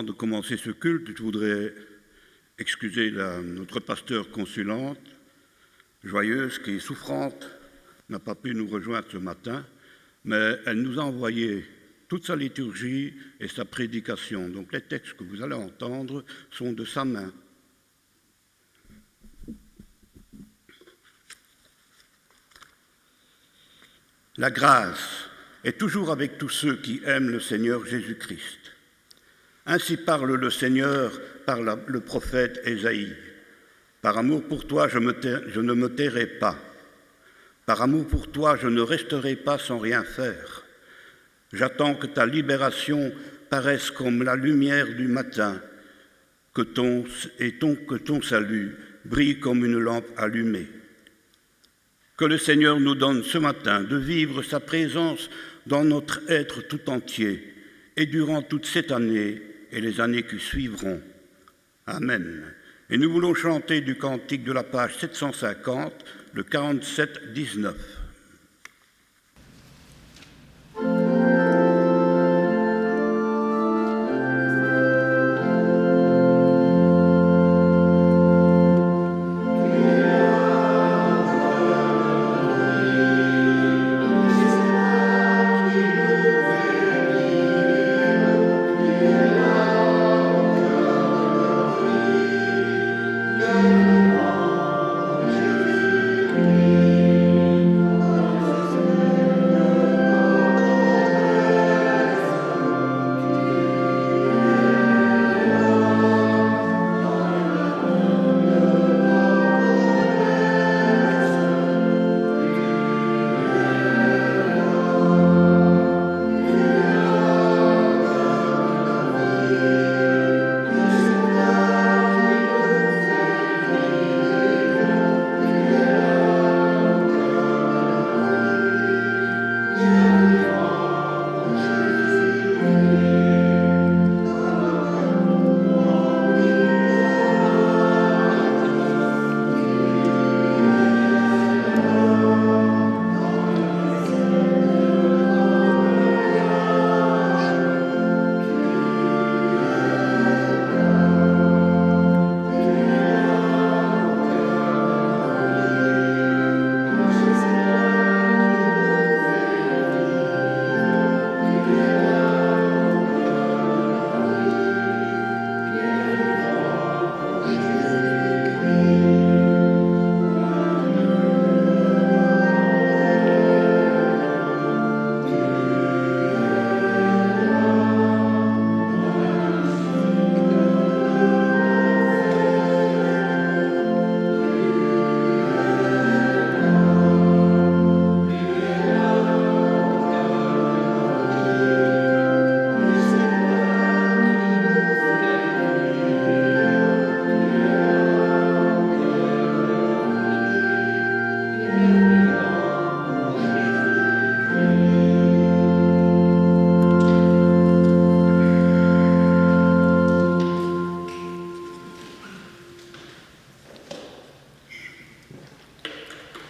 de commencer ce culte, je voudrais excuser notre pasteur consulante, Joyeuse, qui est souffrante, n'a pas pu nous rejoindre ce matin, mais elle nous a envoyé toute sa liturgie et sa prédication. Donc les textes que vous allez entendre sont de sa main. La grâce est toujours avec tous ceux qui aiment le Seigneur Jésus-Christ. Ainsi parle le Seigneur par le prophète Ésaïe. Par amour pour toi, je ne me tairai pas. Par amour pour toi, je ne resterai pas sans rien faire. J'attends que ta libération paraisse comme la lumière du matin, que ton salut brille comme une lampe allumée. Que le Seigneur nous donne ce matin de vivre sa présence dans notre être tout entier et durant toute cette année et les années qui suivront. Amen. Et nous voulons chanter du cantique de la page 750, le 47-19.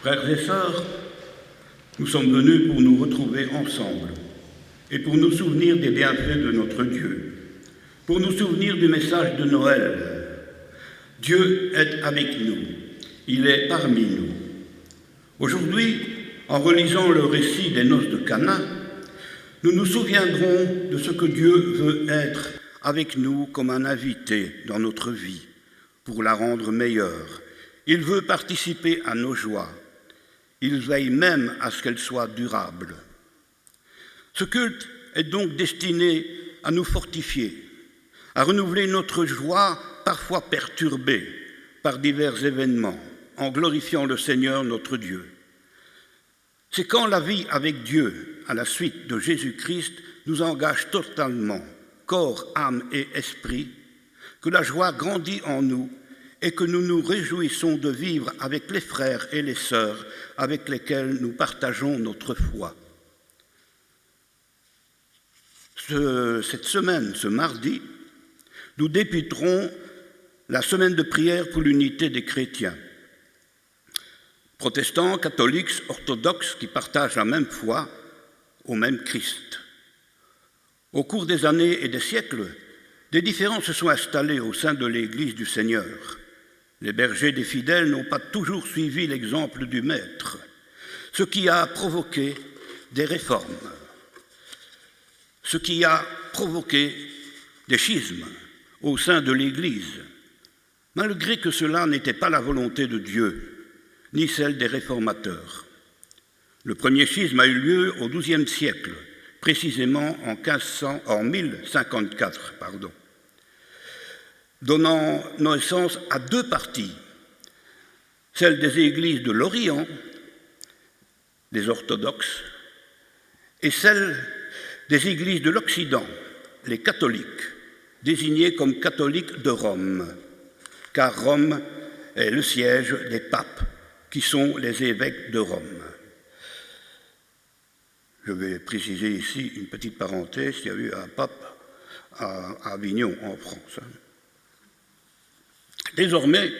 Frères et sœurs, nous sommes venus pour nous retrouver ensemble et pour nous souvenir des bienfaits de notre Dieu, pour nous souvenir du message de Noël. Dieu est avec nous, il est parmi nous. Aujourd'hui, en relisant le récit des noces de Cana, nous nous souviendrons de ce que Dieu veut être avec nous comme un invité dans notre vie, pour la rendre meilleure. Il veut participer à nos joies. Il veille même à ce qu'elles soient durables. Ce culte est donc destiné à nous fortifier, à renouveler notre joie parfois perturbée par divers événements, en glorifiant le Seigneur notre Dieu. C'est quand la vie avec Dieu, à la suite de Jésus-Christ, nous engage totalement, corps, âme et esprit, que la joie grandit en nous et que nous nous réjouissons de vivre avec les frères et les sœurs avec lesquels nous partageons notre foi. Cette semaine, ce mardi, nous débuterons la semaine de prière pour l'unité des chrétiens. Protestants, catholiques, orthodoxes qui partagent la même foi au même Christ. Au cours des années et des siècles, Des différends se sont installés au sein de l'Église du Seigneur. Les bergers des fidèles n'ont pas toujours suivi l'exemple du Maître, ce qui a provoqué des réformes, ce qui a provoqué des schismes au sein de l'Église, malgré que cela n'était pas la volonté de Dieu, ni celle des réformateurs. Le premier schisme a eu lieu au XIIe siècle, précisément en 1054, donnant naissance à deux parties, celle des églises de l'Orient, les orthodoxes, et celle des églises de l'Occident, les catholiques, désignés comme catholiques de Rome, car Rome est le siège des papes, qui sont les évêques de Rome. Je vais préciser ici une petite parenthèse, il y a eu un pape à Avignon, en France. Désormais,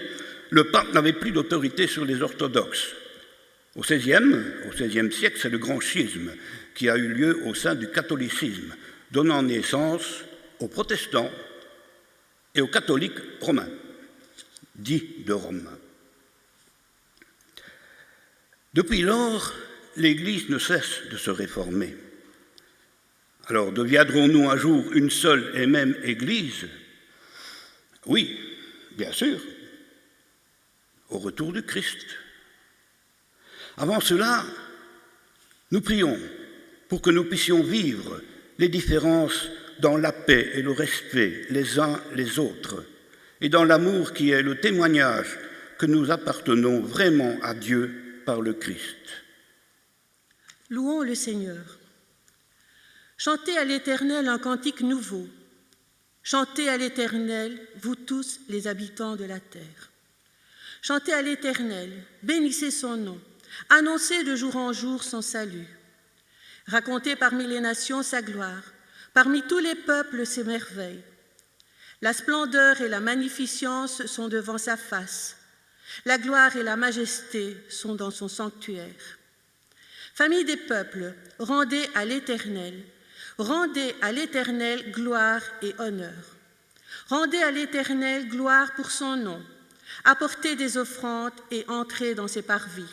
le pape n'avait plus d'autorité sur les orthodoxes. Au XVIe siècle, c'est le grand schisme qui a eu lieu au sein du catholicisme, donnant naissance aux protestants et aux catholiques romains, dits de Rome. Depuis lors, l'Église ne cesse de se réformer. Alors, deviendrons-nous un jour une seule et même Église? Oui, bien sûr, au retour du Christ. Avant cela, nous prions pour que nous puissions vivre les différences dans la paix et le respect les uns les autres, et dans l'amour qui est le témoignage que nous appartenons vraiment à Dieu par le Christ. Louons le Seigneur. Chantez à l'Éternel un cantique nouveau. Chantez à l'Éternel, vous tous les habitants de la terre. Chantez à l'Éternel, bénissez son nom, annoncez de jour en jour son salut. Racontez parmi les nations sa gloire, parmi tous les peuples ses merveilles. La splendeur et la magnificence sont devant sa face. La gloire et la majesté sont dans son sanctuaire. Famille des peuples, rendez à l'Éternel gloire et honneur. Rendez à l'Éternel gloire pour son nom. Apportez des offrandes et entrez dans ses parvis.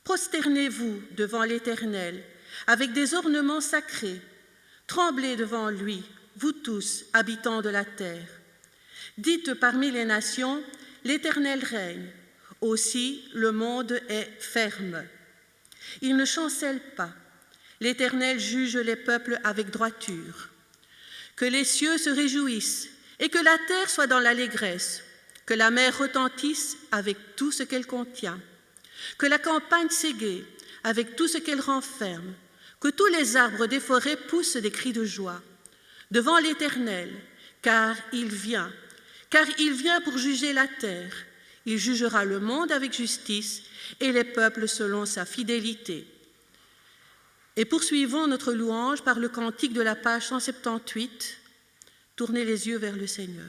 Prosternez-vous devant l'Éternel avec des ornements sacrés. Tremblez devant lui, vous tous, habitants de la terre. Dites parmi les nations, l'Éternel règne. Aussi, le monde est ferme. Il ne chancelle pas. L'Éternel juge les peuples avec droiture. Que les cieux se réjouissent et que la terre soit dans l'allégresse. Que la mer retentisse avec tout ce qu'elle contient. Que la campagne s'égaie avec tout ce qu'elle renferme. Que tous les arbres des forêts poussent des cris de joie. Devant l'Éternel, car il vient pour juger la terre. Il jugera le monde avec justice et les peuples selon sa fidélité. Et poursuivons notre louange par le cantique de la page 178. Tournez les yeux vers le Seigneur.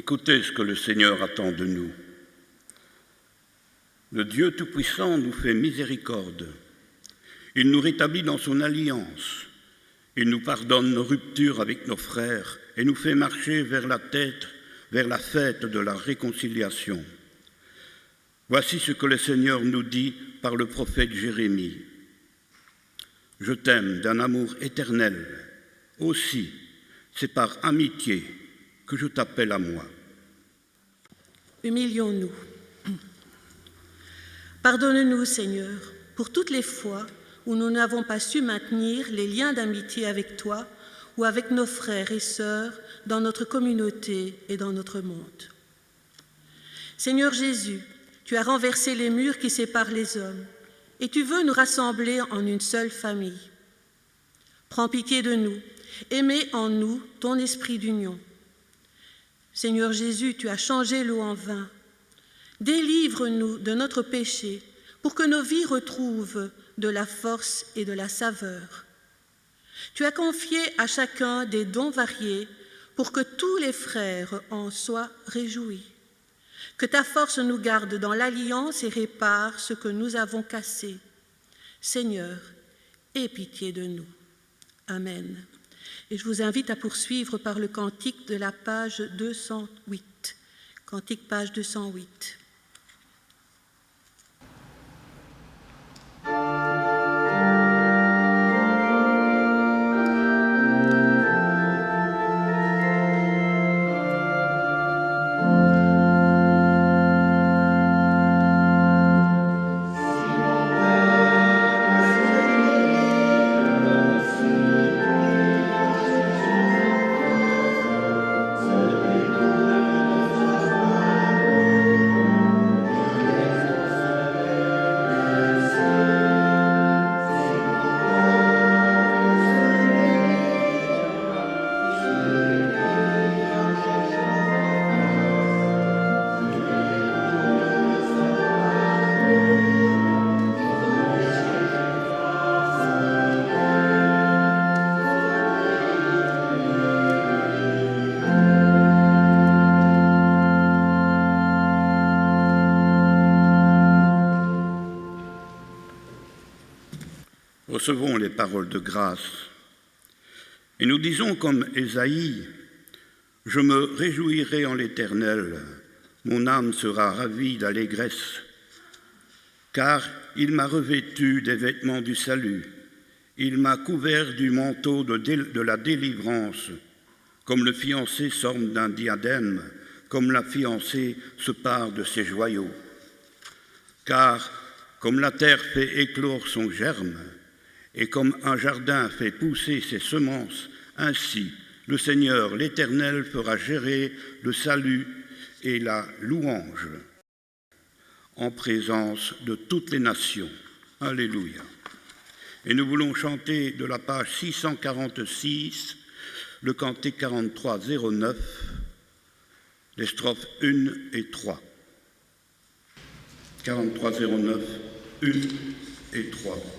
Écoutez ce que le Seigneur attend de nous. Le Dieu Tout-Puissant nous fait miséricorde. Il nous rétablit dans son alliance. Il nous pardonne nos ruptures avec nos frères et nous fait marcher vers la fête de la réconciliation. Voici ce que le Seigneur nous dit par le prophète Jérémie. Je t'aime d'un amour éternel. Aussi, c'est par amitié que je t'appelle à moi. Humilions-nous. Pardonne-nous, Seigneur, pour toutes les fois où nous n'avons pas su maintenir les liens d'amitié avec toi ou avec nos frères et sœurs dans notre communauté et dans notre monde. Seigneur Jésus, tu as renversé les murs qui séparent les hommes et tu veux nous rassembler en une seule famille. Prends pitié de nous et mets en nous ton esprit d'union. Seigneur Jésus, tu as changé l'eau en vin. Délivre-nous de notre péché pour que nos vies retrouvent de la force et de la saveur. Tu as confié à chacun des dons variés pour que tous les frères en soient réjouis. Que ta force nous garde dans l'alliance et répare ce que nous avons cassé. Seigneur, aie pitié de nous. Amen. Et je vous invite à poursuivre par le cantique de la page 208. Cantique page 208. Recevons les paroles de grâce. Et nous disons comme Ésaïe, « Je me réjouirai en l'Éternel, mon âme sera ravie d'allégresse, car il m'a revêtu des vêtements du salut, il m'a couvert du manteau de la délivrance, comme le fiancé s'orne d'un diadème, comme la fiancée se pare de ses joyaux. Car comme la terre fait éclore son germe, et comme un jardin fait pousser ses semences, ainsi le Seigneur l'Éternel fera gérer le salut et la louange en présence de toutes les nations. Alléluia. Et nous voulons chanter de la page 646, le cantique 4309, les strophes 1 et 3. 4309, 1 et 3.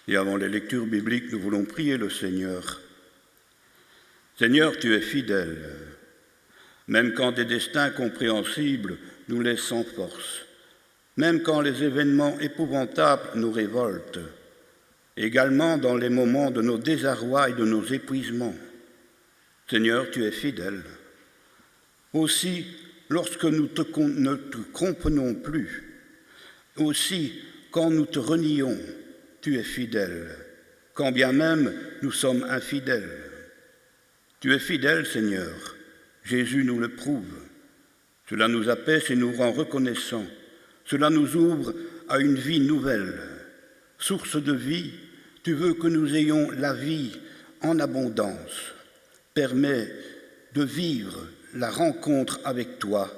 Et avant les lectures bibliques, nous voulons prier le Seigneur. Seigneur, tu es fidèle, même quand des destins compréhensibles nous laissent sans force, même quand les événements épouvantables nous révoltent, également dans les moments de nos désarrois et de nos épuisements. Seigneur, tu es fidèle. Aussi, lorsque nous ne te comprenons plus, aussi quand nous te renions, tu es fidèle, quand bien même nous sommes infidèles. Tu es fidèle, Seigneur. Jésus nous le prouve. Cela nous apaise et nous rend reconnaissants. Cela nous ouvre à une vie nouvelle. Source de vie, tu veux que nous ayons la vie en abondance. Permets de vivre la rencontre avec toi,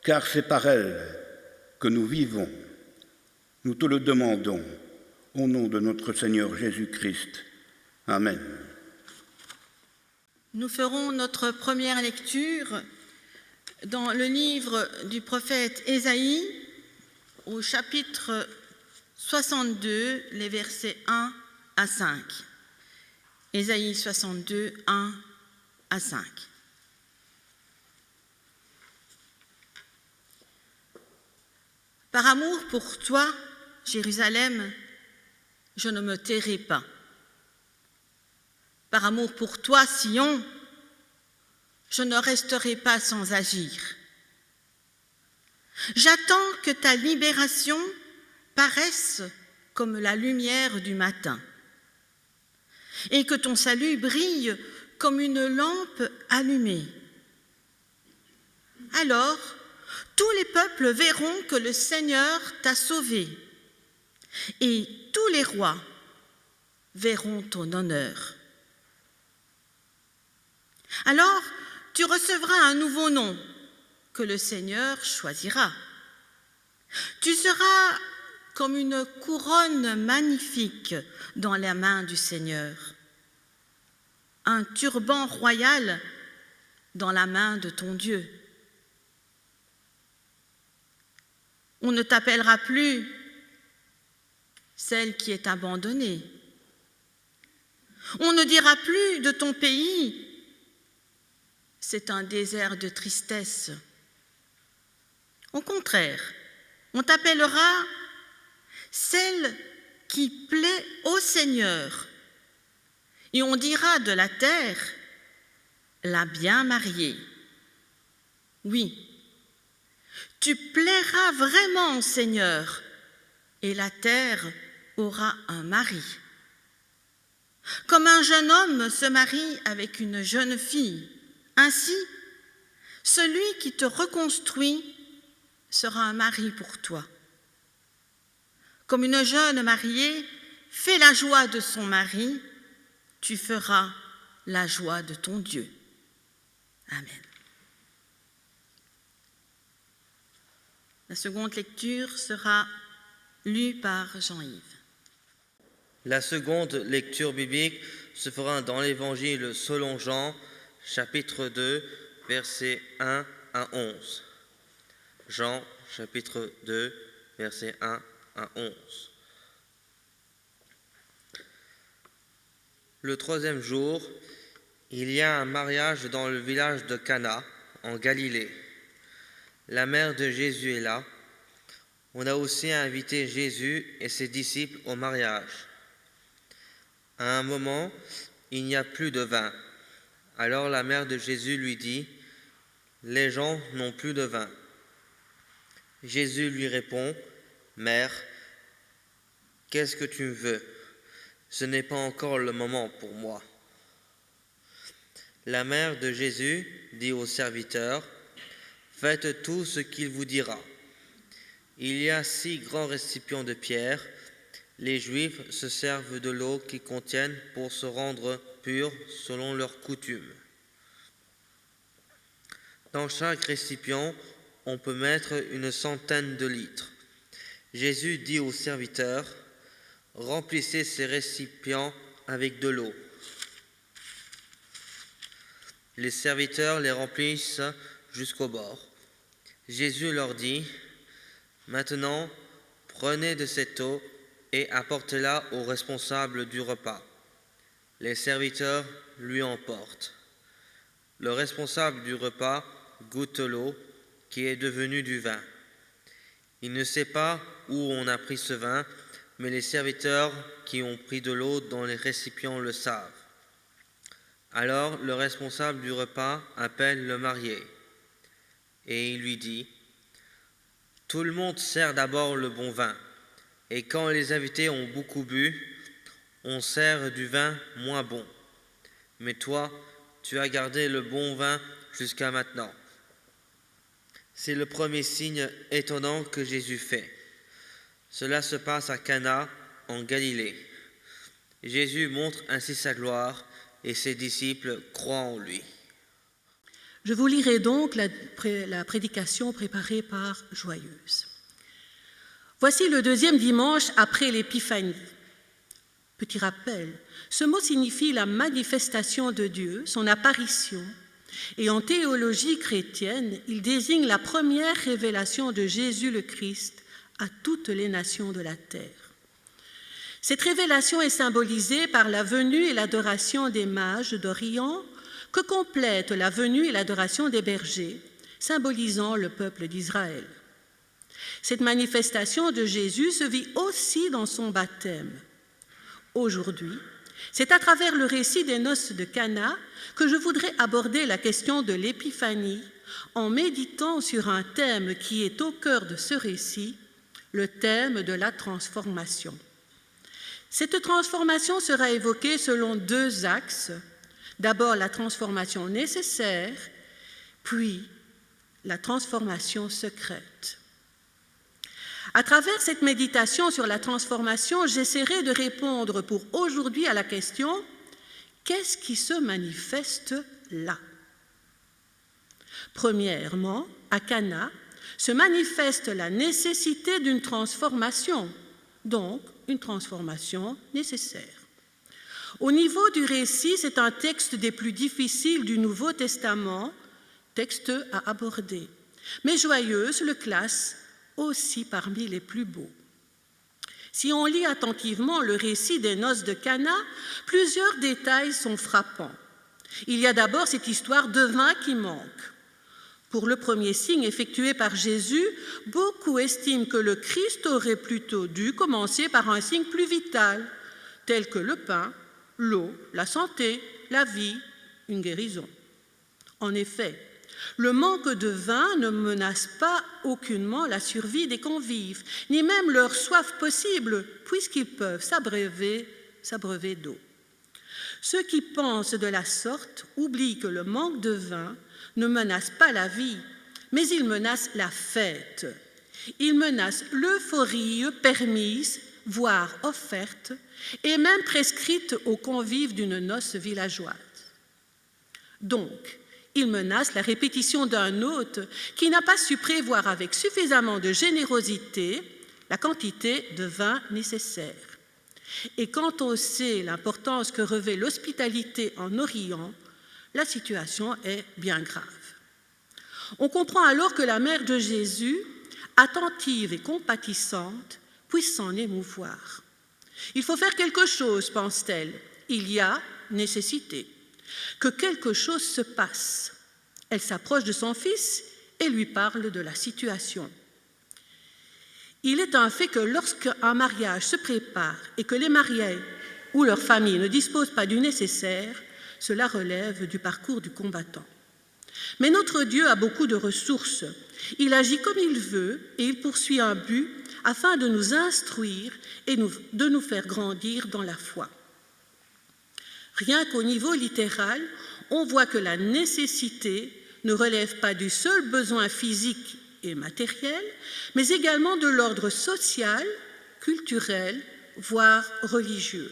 car c'est par elle que nous vivons. Nous te le demandons au nom de notre Seigneur Jésus-Christ. Amen. Nous ferons notre première lecture dans le livre du prophète Ésaïe, au chapitre 62, les versets 1 à 5. Ésaïe 62, 1 à 5. Par amour pour toi, Jérusalem, je ne me tairai pas. Par amour pour toi, Sion, je ne resterai pas sans agir. J'attends que ta libération paraisse comme la lumière du matin et que ton salut brille comme une lampe allumée. Alors, tous les peuples verront que le Seigneur t'a sauvé et tous les rois verront ton honneur. Alors, tu recevras un nouveau nom que le Seigneur choisira. Tu seras comme une couronne magnifique dans la main du Seigneur, un turban royal dans la main de ton Dieu. On ne t'appellera plus celle qui est abandonnée. On ne dira plus de ton pays, c'est un désert de tristesse. Au contraire, on t'appellera celle qui plaît au Seigneur. Et on dira de la terre, la bien mariée. Oui, tu plairas vraiment au Seigneur, et la terre aura un mari. Comme un jeune homme se marie avec une jeune fille, ainsi, celui qui te reconstruit sera un mari pour toi. Comme une jeune mariée fait la joie de son mari, tu feras la joie de ton Dieu. Amen. La seconde lecture sera lue par Jean-Yves. La seconde lecture biblique se fera dans l'Évangile selon Jean, chapitre 2, versets 1 à 11. Jean, chapitre 2, versets 1 à 11. Le troisième jour, il y a un mariage dans le village de Cana, en Galilée. La mère de Jésus est là. On a aussi invité Jésus et ses disciples au mariage. À un moment, il n'y a plus de vin. Alors la mère de Jésus lui dit, « Les gens n'ont plus de vin. » Jésus lui répond, « Mère, qu'est-ce que tu veux ? Ce n'est pas encore le moment pour moi. » La mère de Jésus dit aux serviteurs, « Faites tout ce qu'il vous dira. » Il y a 6 grands récipients de pierre. Les Juifs se servent de l'eau qu'ils contiennent pour se rendre purs selon leur coutume. Dans chaque récipient, on peut mettre une centaine de litres. Jésus dit aux serviteurs, « Remplissez ces récipients avec de l'eau. » Les serviteurs les remplissent jusqu'au bord. Jésus leur dit, « Maintenant, prenez de cette eau et apportez-la au responsable du repas. Les serviteurs lui emportent. Le responsable du repas goûte l'eau qui est devenue du vin. Il ne sait pas où on a pris ce vin, mais les serviteurs qui ont pris de l'eau dans les récipients le savent. Alors le responsable du repas appelle le marié et il lui dit : « Tout le monde sert d'abord le bon vin, et quand les invités ont beaucoup bu, on sert du vin moins bon. Mais toi, tu as gardé le bon vin jusqu'à maintenant. » C'est le premier signe étonnant que Jésus fait. Cela se passe à Cana, en Galilée. Jésus montre ainsi sa gloire et ses disciples croient en lui. Je vous lirai donc la prédication préparée par Joyeuse. Voici le deuxième dimanche après l'Épiphanie. Petit rappel, ce mot signifie la manifestation de Dieu, son apparition, et en théologie chrétienne, il désigne la première révélation de Jésus le Christ à toutes les nations de la terre. Cette révélation est symbolisée par la venue et l'adoration des mages d'Orient, que complète la venue et l'adoration des bergers, symbolisant le peuple d'Israël. Cette manifestation de Jésus se vit aussi dans son baptême. Aujourd'hui, c'est à travers le récit des noces de Cana que je voudrais aborder la question de l'Épiphanie en méditant sur un thème qui est au cœur de ce récit, le thème de la transformation. Cette transformation sera évoquée selon deux axes. D'abord la transformation nécessaire, puis la transformation secrète. À travers cette méditation sur la transformation, j'essaierai de répondre pour aujourd'hui à la question « Qu'est-ce qui se manifeste là ?» Premièrement, à Cana, se manifeste la nécessité d'une transformation, donc une transformation nécessaire. Au niveau du récit, c'est un texte des plus difficiles du Nouveau Testament, texte à aborder. Mais Joyeuse le classe aussi parmi les plus beaux. Si on lit attentivement le récit des noces de Cana, plusieurs détails sont frappants. Il y a d'abord cette histoire de vin qui manque. Pour le premier signe effectué par Jésus, beaucoup estiment que le Christ aurait plutôt dû commencer par un signe plus vital, tel que le pain, l'eau, la santé, la vie, une guérison. En effet, le manque de vin ne menace pas aucunement la survie des convives, ni même leur soif possible, puisqu'ils peuvent s'abreuver d'eau. Ceux qui pensent de la sorte oublient que le manque de vin ne menace pas la vie, mais il menace la fête. Il menace l'euphorie permise, voire offerte, et même prescrite aux convives d'une noce villageoise. Donc, il menace la répétition d'un hôte qui n'a pas su prévoir avec suffisamment de générosité la quantité de vin nécessaire. Et quand on sait l'importance que revêt l'hospitalité en Orient, la situation est bien grave. On comprend alors que la mère de Jésus, attentive et compatissante, puisse s'en émouvoir. Il faut faire quelque chose, pense-t-elle. Il y a nécessité. Que quelque chose se passe. Elle s'approche de son fils et lui parle de la situation. Il est un fait que lorsqu'un mariage se prépare et que les mariés ou leur famille ne disposent pas du nécessaire, cela relève du parcours du combattant. Mais notre Dieu a beaucoup de ressources. Il agit comme il veut et il poursuit un but afin de nous instruire et de nous faire grandir dans la foi. Rien qu'au niveau littéral, on voit que la nécessité ne relève pas du seul besoin physique et matériel, mais également de l'ordre social, culturel, voire religieux.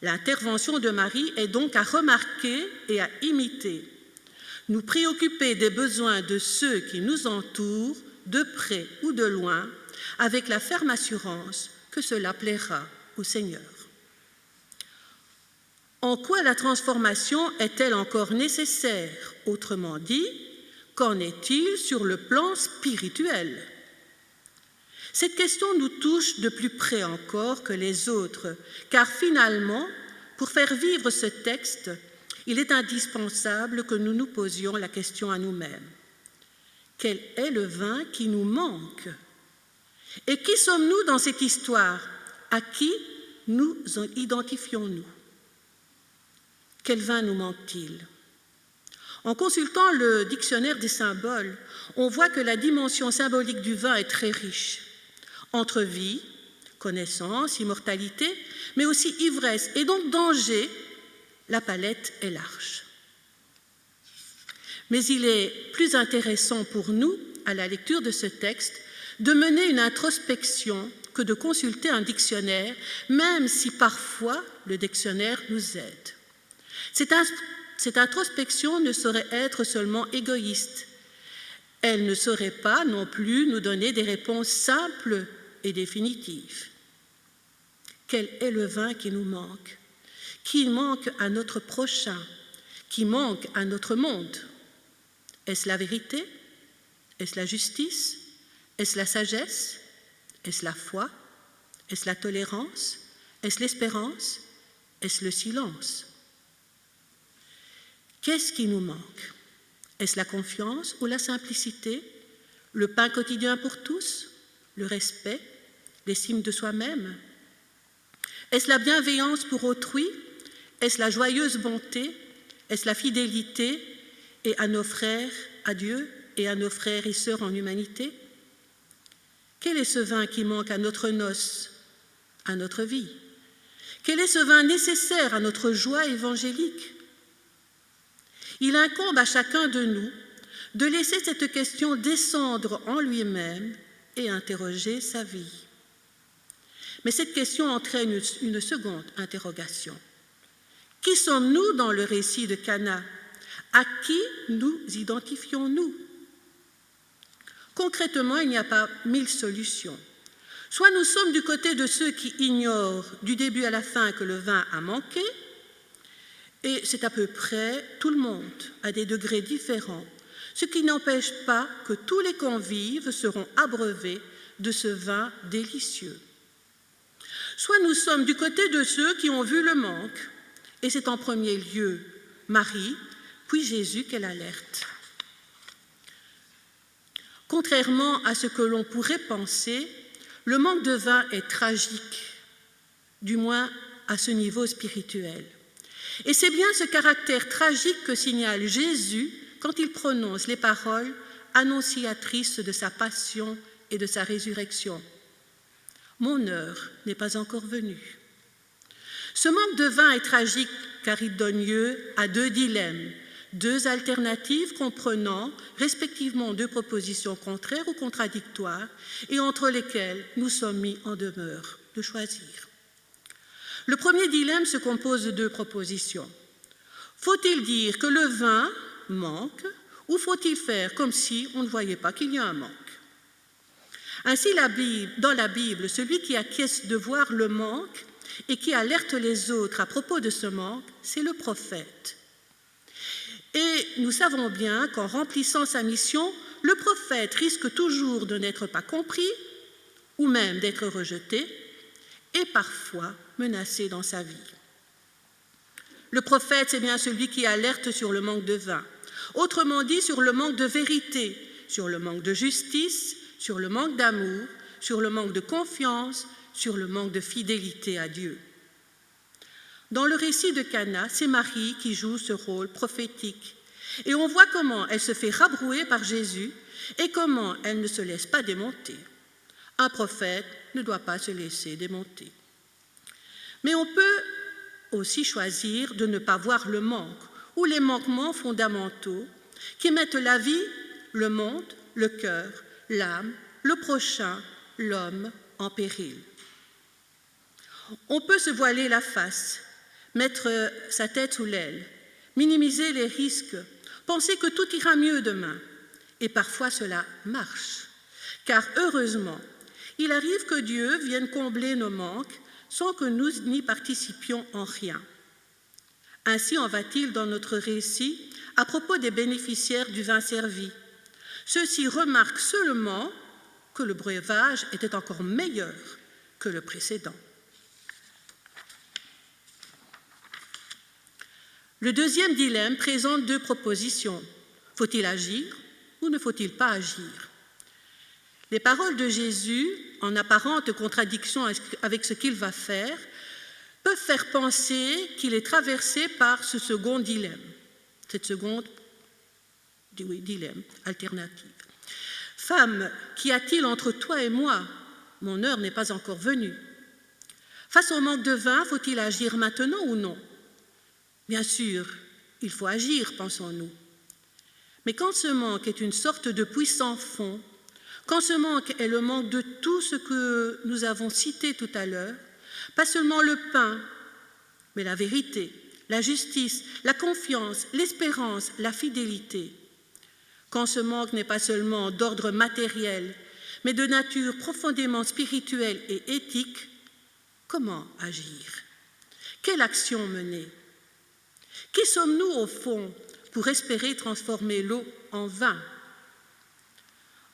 L'intervention de Marie est donc à remarquer et à imiter, nous préoccuper des besoins de ceux qui nous entourent, de près ou de loin, avec la ferme assurance que cela plaira au Seigneur. En quoi la transformation est-elle encore nécessaire? Autrement dit, qu'en est-il sur le plan spirituel? Cette question nous touche de plus près encore que les autres, car finalement, pour faire vivre ce texte, il est indispensable que nous nous posions la question à nous-mêmes. Quel est le vin qui nous manque? Et qui sommes-nous dans cette histoire? À qui nous identifions-nous? Quel vin nous manque-t-il? En consultant le dictionnaire des symboles, on voit que la dimension symbolique du vin est très riche. Entre vie, connaissance, immortalité, mais aussi ivresse et donc danger, la palette est large. Mais il est plus intéressant pour nous, à la lecture de ce texte, de mener une introspection que de consulter un dictionnaire, même si parfois le dictionnaire nous aide. Cette introspection ne saurait être seulement égoïste. Elle ne saurait pas non plus nous donner des réponses simples et définitive. Quel est le vin qui nous manque? Qui manque à notre prochain? Qui manque à notre monde? Est-ce la vérité? Est-ce la justice? Est-ce la sagesse? Est-ce la foi? Est-ce la tolérance? Est-ce l'espérance? Est-ce le silence? Qu'est-ce qui nous manque? Est-ce la confiance ou la simplicité? Le pain quotidien pour tous? Le respect? L'estime de soi-même? Est-ce la bienveillance pour autrui? Est-ce la joyeuse bonté? Est-ce la fidélité et à nos frères, à Dieu et à nos frères et sœurs en humanité? Quel est ce vin qui manque à notre noce, à notre vie? Quel est ce vin nécessaire à notre joie évangélique? Il incombe à chacun de nous de laisser cette question descendre en lui-même et interroger sa vie. Mais cette question entraîne une seconde interrogation. Qui sommes-nous dans le récit de Cana? À qui nous identifions-nous? Concrètement, il n'y a pas 1000 solutions. Soit nous sommes du côté de ceux qui ignorent du début à la fin que le vin a manqué, et c'est à peu près tout le monde, à des degrés différents, ce qui n'empêche pas que tous les convives seront abreuvés de ce vin délicieux. Soit nous sommes du côté de ceux qui ont vu le manque, et c'est en premier lieu Marie, puis Jésus qu'elle alerte. Contrairement à ce que l'on pourrait penser, le manque de vin est tragique, du moins à ce niveau spirituel. Et c'est bien ce caractère tragique que signale Jésus quand il prononce les paroles annonciatrices de sa passion et de sa résurrection. « Mon heure n'est pas encore venue ». Ce manque de vin est tragique car il donne lieu à deux dilemmes, deux alternatives comprenant respectivement deux propositions contraires ou contradictoires et entre lesquelles nous sommes mis en demeure de choisir. Le premier dilemme se compose de deux propositions. Faut-il dire que le vin manque ou faut-il faire comme si on ne voyait pas qu'il y a un manque? Ainsi, dans la Bible, celui qui acquiesce de voir le manque et qui alerte les autres à propos de ce manque, c'est le prophète. Et nous savons bien qu'en remplissant sa mission, le prophète risque toujours de n'être pas compris ou même d'être rejeté et parfois menacé dans sa vie. Le prophète, c'est bien celui qui alerte sur le manque de vin, autrement dit sur le manque de vérité, sur le manque de justice, sur le manque d'amour, sur le manque de confiance, sur le manque de fidélité à Dieu. Dans le récit de Cana, c'est Marie qui joue ce rôle prophétique. Et on voit comment elle se fait rabrouer par Jésus et comment elle ne se laisse pas démonter. Un prophète ne doit pas se laisser démonter. Mais on peut aussi choisir de ne pas voir le manque ou les manquements fondamentaux qui mettent la vie, le monde, le cœur, l'âme, le prochain, l'homme en péril. On peut se voiler la face, mettre sa tête sous l'aile, minimiser les risques, penser que tout ira mieux demain. Et parfois cela marche, car heureusement, il arrive que Dieu vienne combler nos manques sans que nous n'y participions en rien. Ainsi en va-t-il dans notre récit à propos des bénéficiaires du vin servi. Ceux-ci remarquent seulement que le breuvage était encore meilleur que le précédent. Le deuxième dilemme présente deux propositions. Faut-il agir ou ne faut-il pas agir? Les paroles de Jésus, en apparente contradiction avec ce qu'il va faire, peuvent faire penser qu'il est traversé par ce second dilemme, cette seconde dilemme alternative. Femme, qu'y a-t-il entre toi et moi? Mon heure n'est pas encore venue. Face au manque de vin, faut-il agir maintenant ou non? Bien sûr, il faut agir, pensons-nous. Mais quand ce manque est une sorte de puissant fond, quand ce manque est le manque de tout ce que nous avons cité tout à l'heure, pas seulement le pain, mais la vérité, la justice, la confiance, l'espérance, la fidélité. Quand ce manque n'est pas seulement d'ordre matériel, mais de nature profondément spirituelle et éthique, comment agir? Quelle action mener? Qui sommes-nous au fond pour espérer transformer l'eau en vin?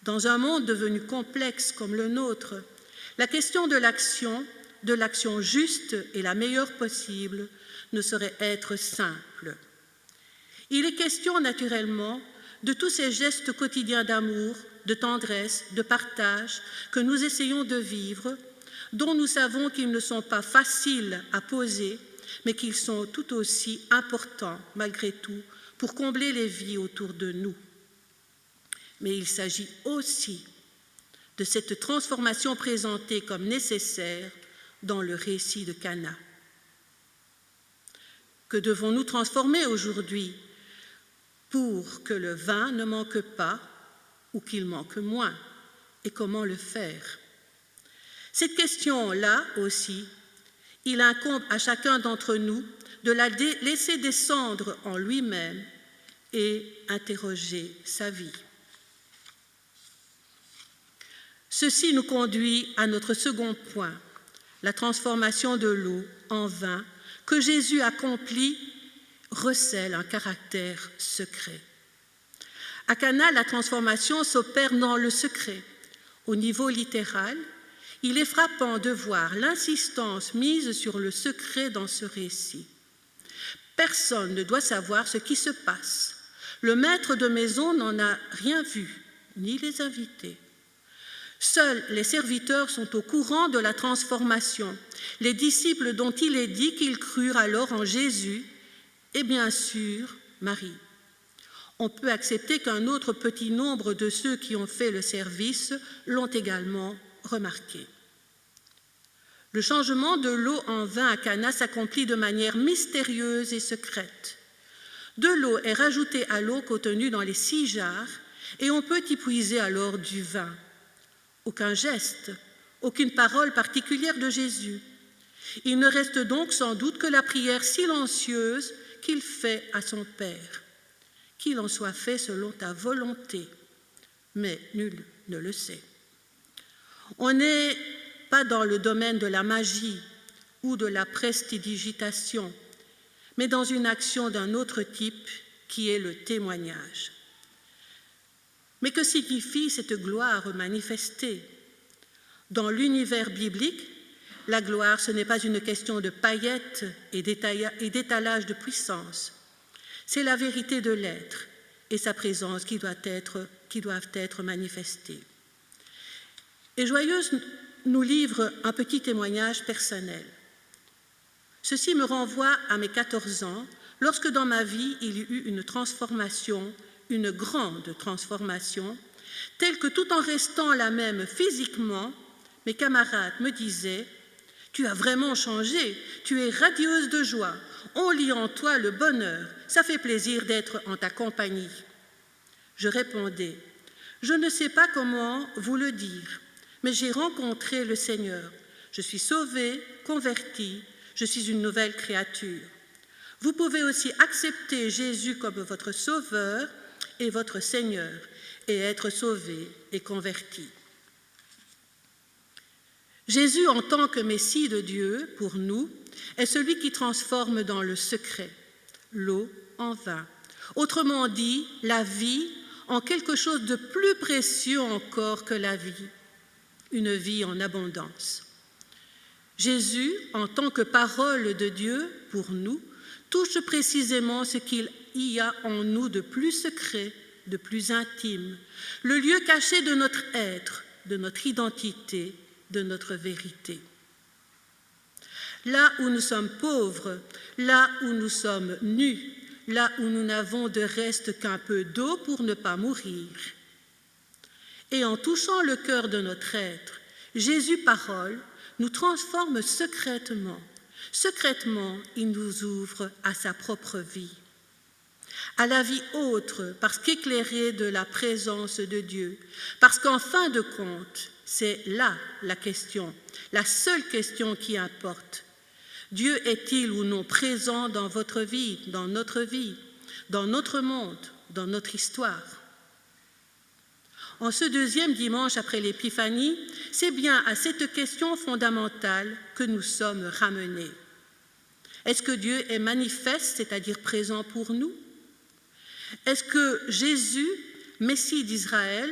Dans un monde devenu complexe comme le nôtre, la question de l'action juste et la meilleure possible ne saurait être simple. Il est question naturellement de tous ces gestes quotidiens d'amour, de tendresse, de partage que nous essayons de vivre, dont nous savons qu'ils ne sont pas faciles à poser, mais qu'ils sont tout aussi importants, malgré tout, pour combler les vies autour de nous. Mais il s'agit aussi de cette transformation présentée comme nécessaire dans le récit de Cana. Que devons-nous transformer aujourd'hui pour que le vin ne manque pas ou qu'il manque moins? Et comment le faire? Cette question-là aussi, il incombe à chacun d'entre nous de la laisser descendre en lui-même et interroger sa vie. Ceci nous conduit à notre second point, la transformation de l'eau en vin que Jésus accomplit recèle un caractère secret. À Cana, la transformation s'opère dans le secret. Au niveau littéral, il est frappant de voir l'insistance mise sur le secret dans ce récit. Personne ne doit savoir ce qui se passe. Le maître de maison n'en a rien vu, ni les invités. Seuls les serviteurs sont au courant de la transformation, les disciples dont il est dit qu'ils crurent alors en Jésus, et bien sûr Marie. On peut accepter qu'un autre petit nombre de ceux qui ont fait le service l'ont également remarqué. Le changement de l'eau en vin à Cana s'accomplit de manière mystérieuse et secrète. De l'eau est rajoutée à l'eau contenue dans les 6 jarres et on peut y puiser alors du vin. Aucun geste, aucune parole particulière de Jésus. Il ne reste donc sans doute que la prière silencieuse qu'il fait à son Père. Qu'il en soit fait selon ta volonté, mais nul ne le sait. On n'est pas dans le domaine de la magie ou de la prestidigitation, mais dans une action d'un autre type qui est le témoignage. Mais que signifie cette gloire manifestée? Dans l'univers biblique, la gloire, ce n'est pas une question de paillettes et d'étalage de puissance. C'est la vérité de l'être et sa présence qui doivent être manifestées. Et Joyeuse nous livre un petit témoignage personnel. Ceci me renvoie à mes 14 ans, lorsque dans ma vie, il y eut une transformation, une grande transformation, telle que tout en restant la même physiquement, mes camarades me disaient « Tu as vraiment changé, tu es radieuse de joie, on lit en toi le bonheur, ça fait plaisir d'être en ta compagnie. » Je répondais « Je ne sais pas comment vous le dire, mais j'ai rencontré le Seigneur. Je suis sauvée, convertie, je suis une nouvelle créature. Vous pouvez aussi accepter Jésus comme votre Sauveur et votre Seigneur et être sauvé et converti. » Jésus, en tant que Messie de Dieu, pour nous, est celui qui transforme dans le secret l'eau en vin. Autrement dit, la vie en quelque chose de plus précieux encore que la vie. une vie en abondance. Jésus, en tant que parole de Dieu pour nous, touche précisément ce qu'il y a en nous de plus secret, de plus intime, le lieu caché de notre être, de notre identité, de notre vérité. Là où nous sommes pauvres, là où nous sommes nus, là où nous n'avons de reste qu'un peu d'eau pour ne pas mourir. Et en touchant le cœur de notre être, Jésus, parole, nous transforme secrètement. Secrètement, il nous ouvre à sa propre vie, à la vie autre, parce qu'éclairée de la présence de Dieu, parce qu'en fin de compte, c'est là la question, la seule question qui importe. Dieu est-il ou non présent dans votre vie, dans notre monde, dans notre histoire? En ce deuxième dimanche après l'Épiphanie, c'est bien à cette question fondamentale que nous sommes ramenés. Est-ce que Dieu est manifeste, c'est-à-dire présent pour nous? Est-ce que Jésus, Messie d'Israël,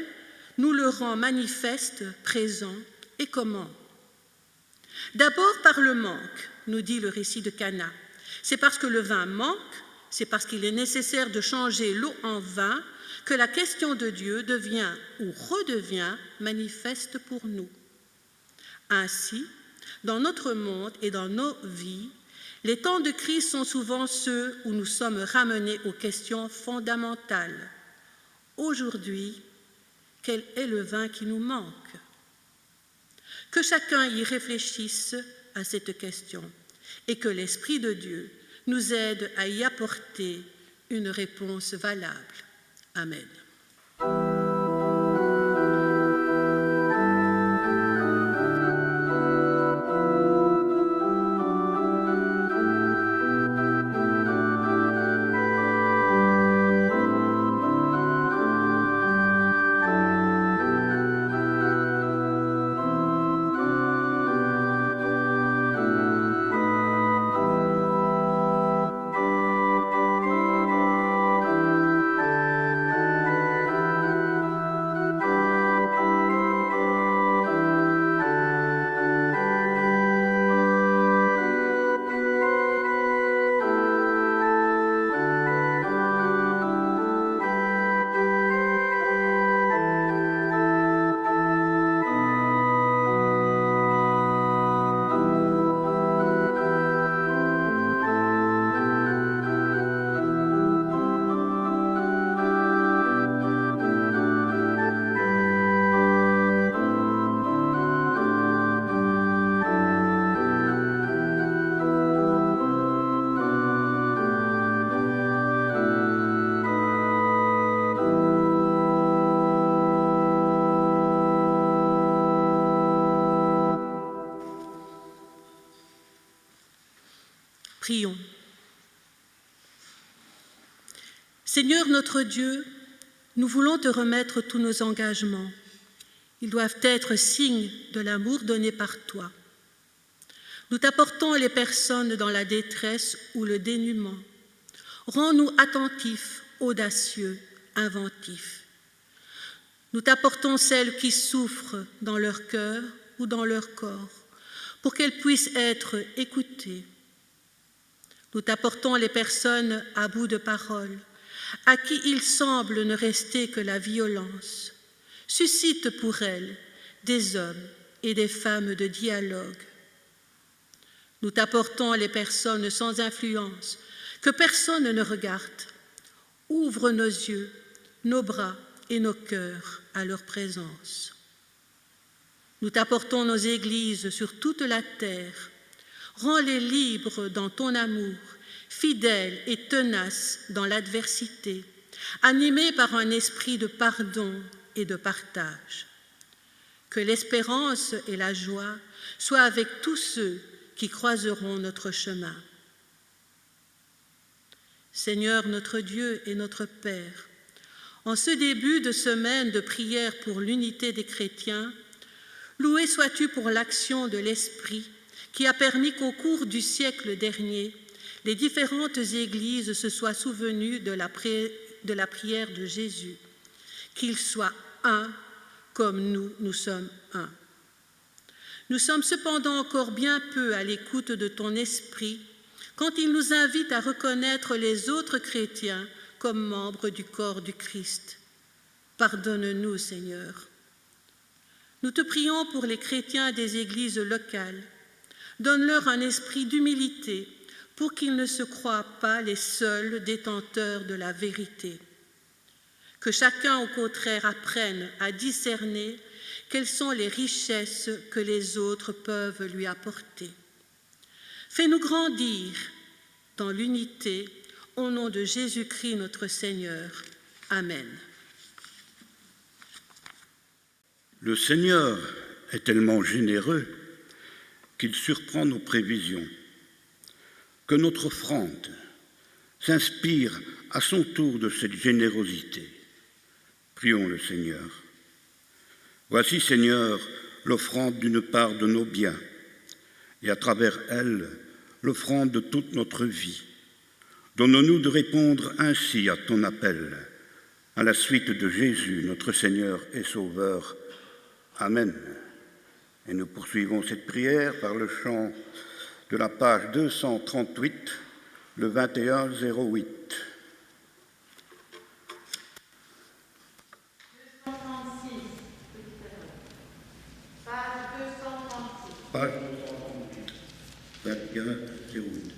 nous le rend manifeste, présent, et comment? D'abord par le manque, nous dit le récit de Cana. C'est parce que le vin manque, c'est parce qu'il est nécessaire de changer l'eau en vin que la question de Dieu devient ou redevient manifeste pour nous. Ainsi, dans notre monde et dans nos vies, les temps de crise sont souvent ceux où nous sommes ramenés aux questions fondamentales. Aujourd'hui, quel est le vin qui nous manque? Que chacun y réfléchisse à cette question et que l'Esprit de Dieu nous aide à y apporter une réponse valable. Amen. Prions. Seigneur notre Dieu, nous voulons te remettre tous nos engagements. Ils doivent être signes de l'amour donné par toi. Nous t'apportons les personnes dans la détresse ou le dénuement. Rends-nous attentifs, audacieux, inventifs. Nous t'apportons celles qui souffrent dans leur cœur ou dans leur corps, pour qu'elles puissent être écoutées. Nous t'apportons les personnes à bout de parole, à qui il semble ne rester que la violence. Suscite pour elles des hommes et des femmes de dialogue. Nous t'apportons les personnes sans influence, que personne ne regarde. Ouvre nos yeux, nos bras et nos cœurs à leur présence. Nous t'apportons nos églises sur toute la terre. Rends-les libres dans ton amour, fidèles et tenaces dans l'adversité, animés par un esprit de pardon et de partage. Que l'espérance et la joie soient avec tous ceux qui croiseront notre chemin. Seigneur notre Dieu et notre Père, en ce début de semaine de prière pour l'unité des chrétiens, loué sois-tu pour l'action de l'Esprit qui a permis qu'au cours du siècle dernier, les différentes églises se soient souvenues de la prière de Jésus, qu'il soit un comme nous sommes un. Nous sommes cependant encore bien peu à l'écoute de ton esprit quand il nous invite à reconnaître les autres chrétiens comme membres du corps du Christ. Pardonne-nous, Seigneur. Nous te prions pour les chrétiens des églises locales. Donne-leur un esprit d'humilité pour qu'ils ne se croient pas les seuls détenteurs de la vérité. Que chacun, au contraire, apprenne à discerner quelles sont les richesses que les autres peuvent lui apporter. Fais-nous grandir dans l'unité, au nom de Jésus-Christ notre Seigneur. Amen. Le Seigneur est tellement généreux qu'il surprend nos prévisions. Que notre offrande s'inspire à son tour de cette générosité. Prions le Seigneur. Voici, Seigneur, l'offrande d'une part de nos biens, et à travers elle, l'offrande de toute notre vie. Donne-nous de répondre ainsi à ton appel, à la suite de Jésus, notre Seigneur et Sauveur. Amen. Et nous poursuivons cette prière par le chant de la page 238, le 2108. 236, page 236. Page 238, 2108.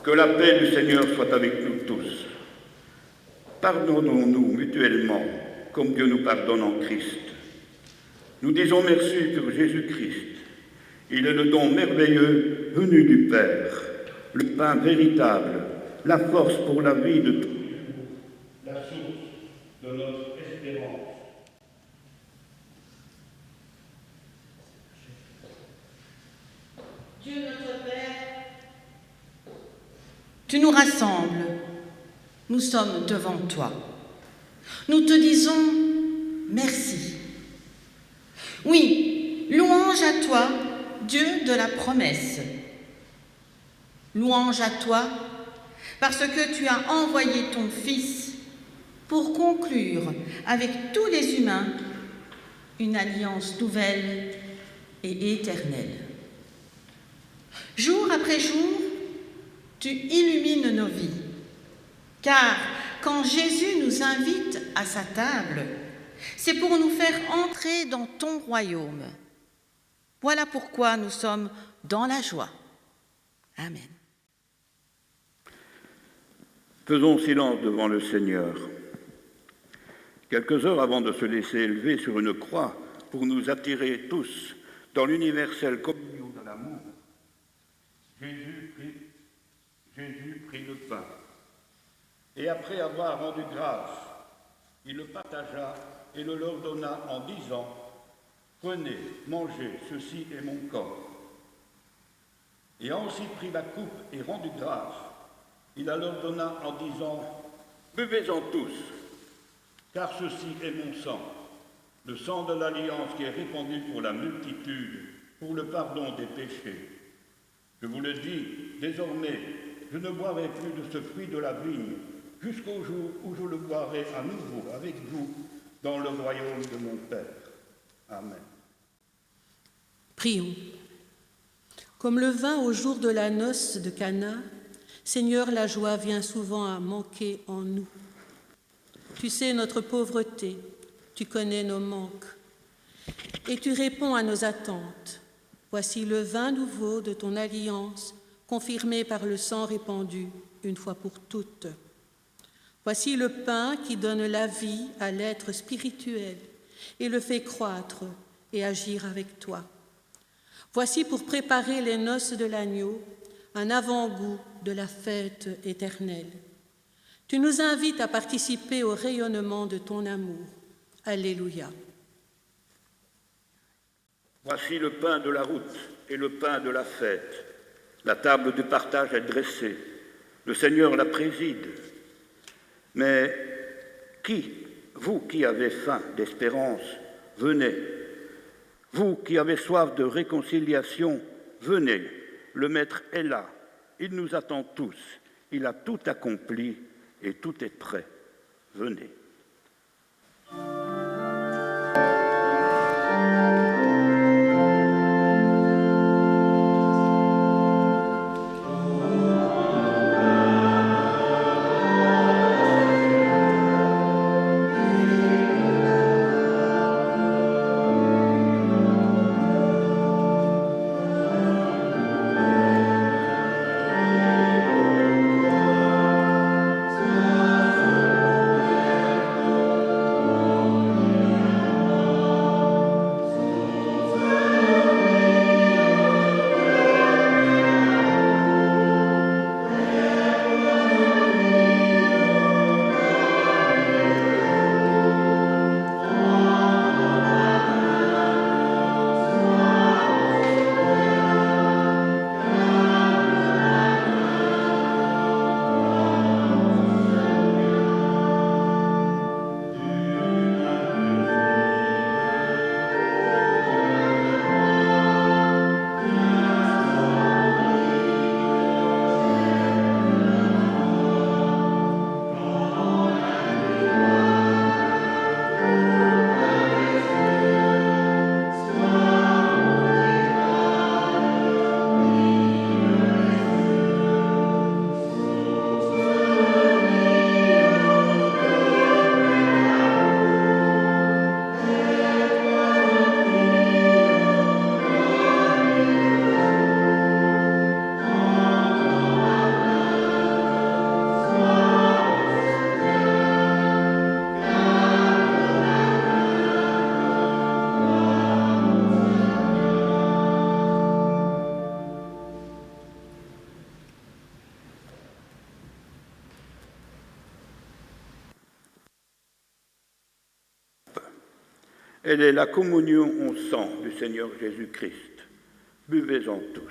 Que la paix du Seigneur soit avec nous tous. Pardonnons-nous mutuellement, comme Dieu nous pardonne en Christ. Nous disons merci pour Jésus-Christ. Il est le don merveilleux venu du Père, le pain véritable, la force pour la vie de tous, la source de notre espérance. Dieu notre Père, tu nous rassembles, nous sommes devant toi. Nous te disons merci. Oui, louange à toi, Dieu de la promesse. Louange à toi, parce que tu as envoyé ton Fils pour conclure avec tous les humains une alliance nouvelle et éternelle. Jour après jour, tu illumines nos vies, car quand Jésus nous invite à sa table, c'est pour nous faire entrer dans ton royaume. Voilà pourquoi nous sommes dans la joie. Amen. Faisons silence devant le Seigneur. Quelques heures avant de se laisser élever sur une croix pour nous attirer tous dans l'universelle communion de l'amour, Jésus prit le pain. Et après avoir rendu grâce, il le partagea et le leur donna en disant « Prenez, mangez, ceci est mon corps. » Et a aussi pris la coupe et rendu grâce. Il la leur donna en disant « Buvez-en tous, car ceci est mon sang, le sang de l'alliance qui est répandu pour la multitude, pour le pardon des péchés. Je vous le dis, désormais, je ne boirai plus de ce fruit de la vigne, jusqu'au jour où je le boirai à nouveau avec vous dans le royaume de mon Père. Amen. » Prions. Comme le vin au jour de la noce de Cana, Seigneur, la joie vient souvent à manquer en nous. Tu sais notre pauvreté, tu connais nos manques, et tu réponds à nos attentes. Voici le vin nouveau de ton alliance, confirmé par le sang répandu une fois pour toutes. Voici le pain qui donne la vie à l'être spirituel et le fait croître et agir avec toi. Voici pour préparer les noces de l'agneau, un avant-goût de la fête éternelle. Tu nous invites à participer au rayonnement de ton amour. Alléluia. Voici le pain de la route et le pain de la fête. La table de partage est dressée. Le Seigneur la préside. Mais vous qui avez faim d'espérance, venez. Vous qui avez soif de réconciliation, venez. Le Maître est là. Il nous attend tous. Il a tout accompli et tout est prêt. Venez. Elle est la communion au sang du Seigneur Jésus-Christ. Buvez-en tous.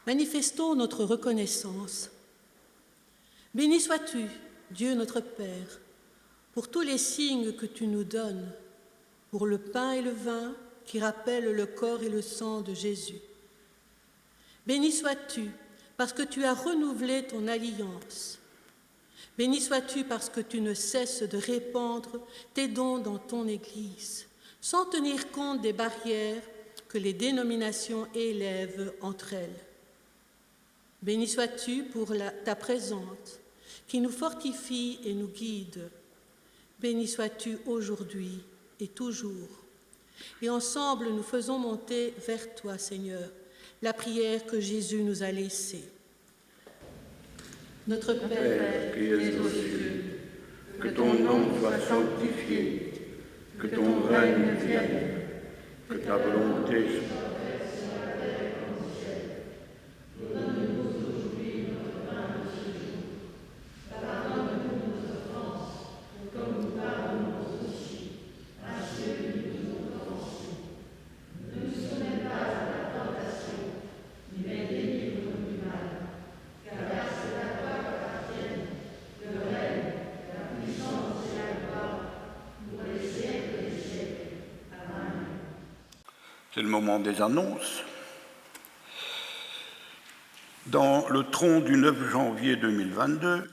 Manifestons notre reconnaissance. Béni sois-tu, Dieu notre Père, pour tous les signes que tu nous donnes, pour le pain et le vin qui rappellent le corps et le sang de Jésus. Béni sois-tu parce que tu as renouvelé ton alliance. Béni sois-tu parce que tu ne cesses de répandre tes dons dans ton Église, sans tenir compte des barrières que les dénominations élèvent entre elles. Béni sois-tu pour ta présence qui nous fortifie et nous guide. Béni sois-tu aujourd'hui et toujours. Et ensemble, nous faisons monter vers toi, Seigneur, la prière que Jésus nous a laissée. Notre Père, qui es aux cieux, que ton nom soit sanctifié, que ton règne vienne, que ta volonté soit C'est le moment des annonces. Dans le tronc du 9 janvier 2022,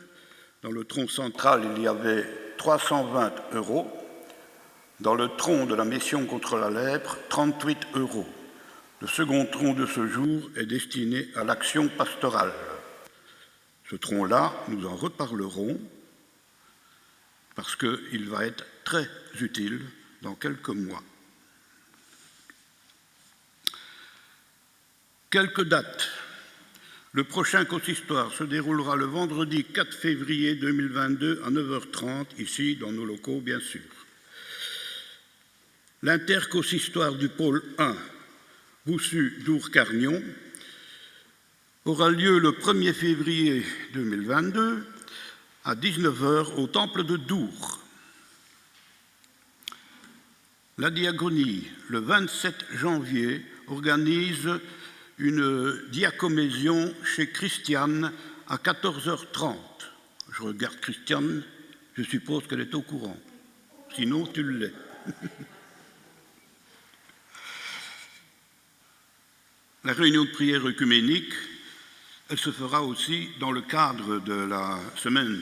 dans le tronc central, il y avait 320 €. Dans le tronc de la mission contre la lèpre, 38 €. Le second tronc de ce jour est destiné à l'action pastorale. Ce tronc-là, nous en reparlerons parce qu'il va être très utile dans quelques mois. Quelques dates. Le prochain consistoire se déroulera le vendredi 4 février 2022 à 9h30, ici dans nos locaux bien sûr. L'interconsistoire du pôle 1, Boussu-Dour-Cargnon, aura lieu le 1er février 2022 à 19h au temple de Dour. La Diaconie, le 27 janvier, organise une diacomésion chez Christiane à 14h30. Je regarde Christiane, je suppose qu'elle est au courant. Sinon, tu l'es. La réunion de prière œcuménique, elle se fera aussi dans le cadre de la semaine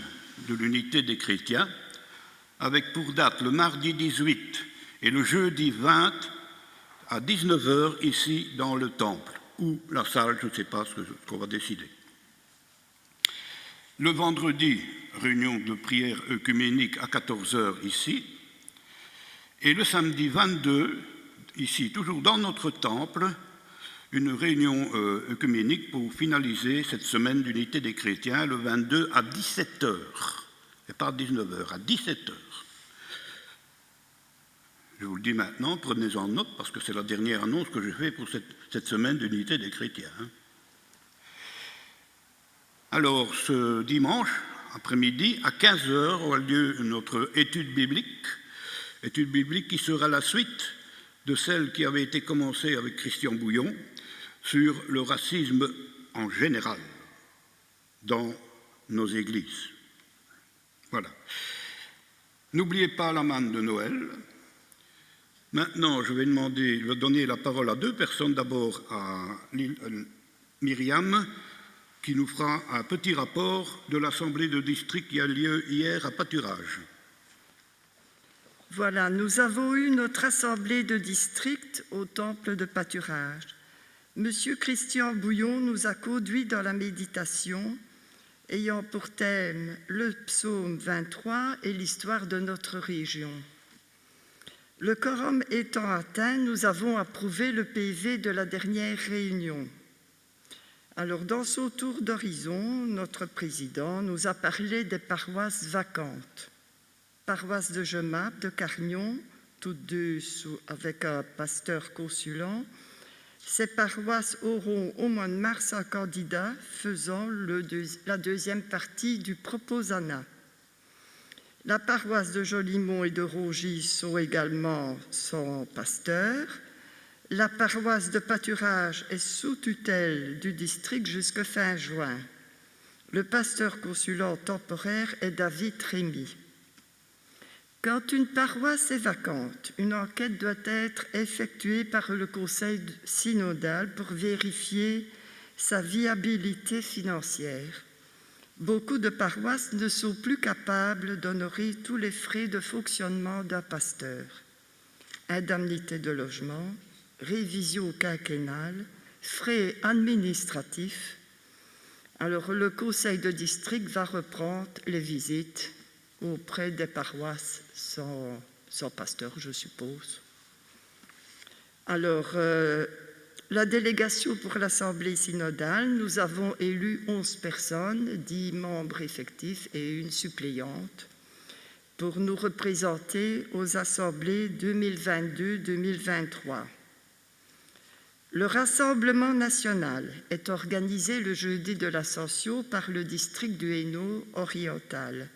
de l'unité des chrétiens, avec pour date le mardi 18 et le jeudi 20 à 19h ici dans le temple. Ou la salle, je ne sais pas ce qu'on va décider. Le vendredi, réunion de prière œcuménique à 14h ici. Et le samedi 22, ici, toujours dans notre temple, une réunion œcuménique pour finaliser cette semaine d'unité des chrétiens, le 22 à 17h. Et pas à 19h, à 17h. Je vous le dis maintenant, prenez-en note parce que c'est la dernière annonce que je fais pour cette semaine d'unité des chrétiens. Alors, ce dimanche après-midi, à 15h, aura lieu notre étude biblique qui sera la suite de celle qui avait été commencée avec Christian Bouillon sur le racisme en général dans nos églises. Voilà. N'oubliez pas la manne de Noël. Maintenant, je vais donner la parole à deux personnes. D'abord à Myriam, qui nous fera un petit rapport de l'Assemblée de district qui a lieu hier à Pâturage. Voilà, nous avons eu notre Assemblée de district au temple de Pâturage. Monsieur Christian Bouillon nous a conduits dans la méditation, ayant pour thème le psaume 23 et l'histoire de notre région. Le quorum étant atteint, nous avons approuvé le PV de la dernière réunion. Alors, dans son tour d'horizon, notre président nous a parlé des paroisses vacantes. Paroisse de Gemap, de Cargnon, toutes deux avec un pasteur consulant. Ces paroisses auront au mois de mars un candidat faisant la deuxième partie du proposana. La paroisse de Jolimont et de Rungis sont également sans pasteur. La paroisse de pâturage est sous tutelle du district jusqu'à fin juin. Le pasteur consulant temporaire est David Rémy. Quand une paroisse est vacante, une enquête doit être effectuée par le conseil synodal pour vérifier sa viabilité financière. Beaucoup de paroisses ne sont plus capables d'honorer tous les frais de fonctionnement d'un pasteur. Indemnité de logement, révision quinquennale, frais administratifs. Alors le conseil de district va reprendre les visites auprès des paroisses sans pasteur, je suppose. Alors, la délégation pour l'Assemblée synodale, nous avons élu 11 personnes, 10 membres effectifs et une suppléante, pour nous représenter aux assemblées 2022-2023. Le Rassemblement national est organisé le jeudi de l'Ascension par le district du Hainaut oriental.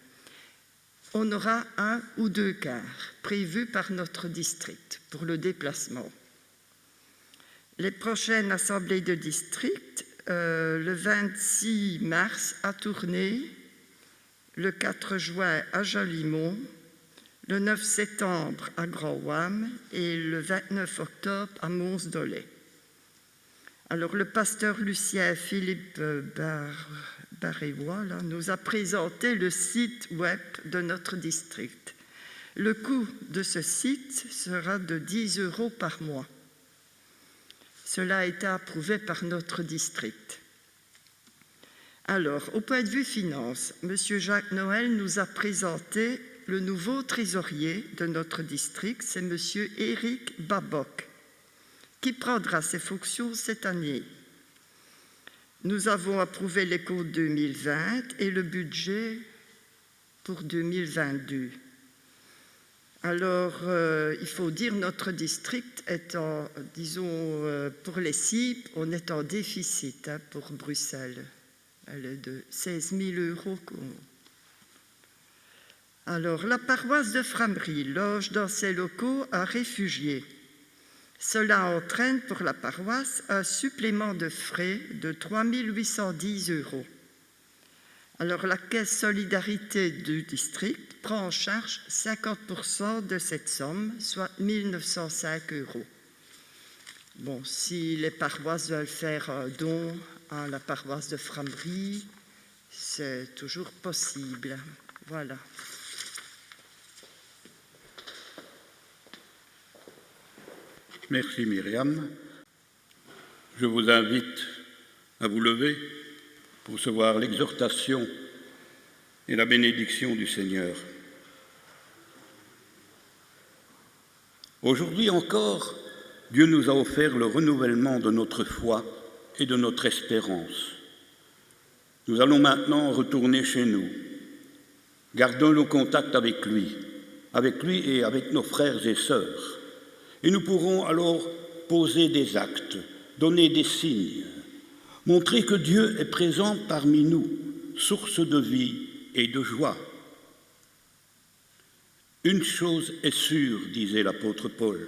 On aura 1 ou 2 cars prévus par notre district pour le déplacement. Les prochaines assemblées de district, le 26 mars à Tournai, le 4 juin à Jolimont, le 9 septembre à Grand-Ouham et le 29 octobre à Mons-Dolay. Alors, le pasteur Lucien Philippe Barévois nous a présenté le site web de notre district. Le coût de ce site sera de 10 € par mois. Cela a été approuvé par notre district. Alors, au point de vue finance, M. Jacques Noël nous a présenté le nouveau trésorier de notre district, c'est M. Éric Baboc, qui prendra ses fonctions cette année. Nous avons approuvé les comptes 2020 et le budget pour 2022. Alors, il faut dire notre district est en, disons, pour les CIP, on est en déficit pour Bruxelles. Elle est de 16 000 €. Alors, la paroisse de Frameries loge dans ses locaux un réfugié. Cela entraîne pour la paroisse un supplément de frais de 3 810 €. Alors, la Caisse Solidarité du district prend en charge 50% de cette somme, soit 1 905 €. Bon, si les paroisses veulent faire un don à la paroisse de Frameries, c'est toujours possible. Voilà. Merci Myriam. Je vous invite à vous lever pour recevoir l'exhortation et la bénédiction du Seigneur. Aujourd'hui encore, Dieu nous a offert le renouvellement de notre foi et de notre espérance. Nous allons maintenant retourner chez nous. Gardons nos contacts avec lui et avec nos frères et sœurs. Et nous pourrons alors poser des actes, donner des signes, montrer que Dieu est présent parmi nous, source de vie et de joie. Une chose est sûre, disait l'apôtre Paul,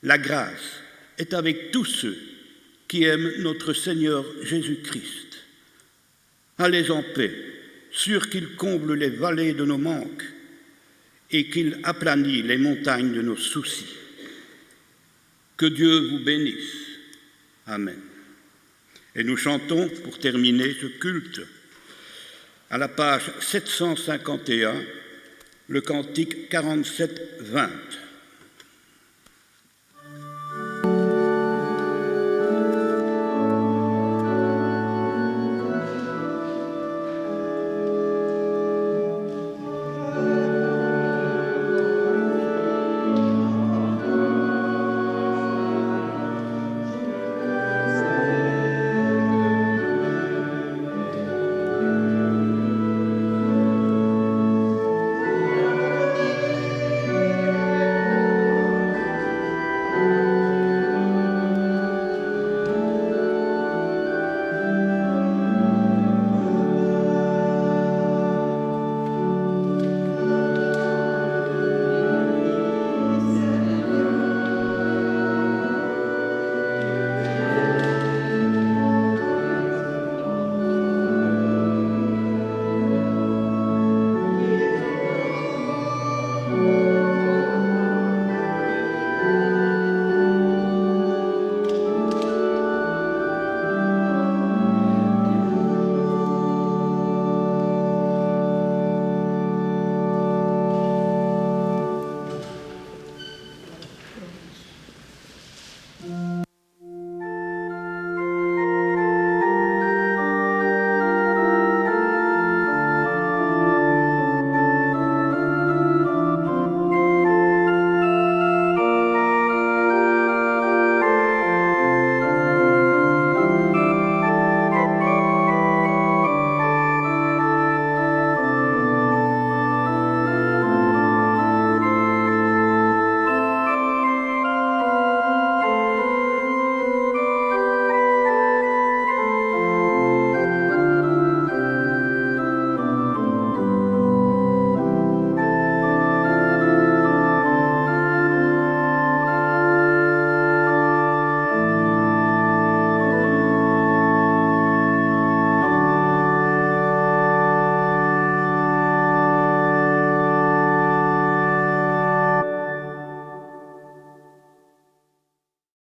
la grâce est avec tous ceux qui aiment notre Seigneur Jésus-Christ. Allez en paix, sûrs qu'il comble les vallées de nos manques et qu'il aplanit les montagnes de nos soucis. Que Dieu vous bénisse. Amen. Et nous chantons, pour terminer ce culte, à la page 751, le cantique 47-20.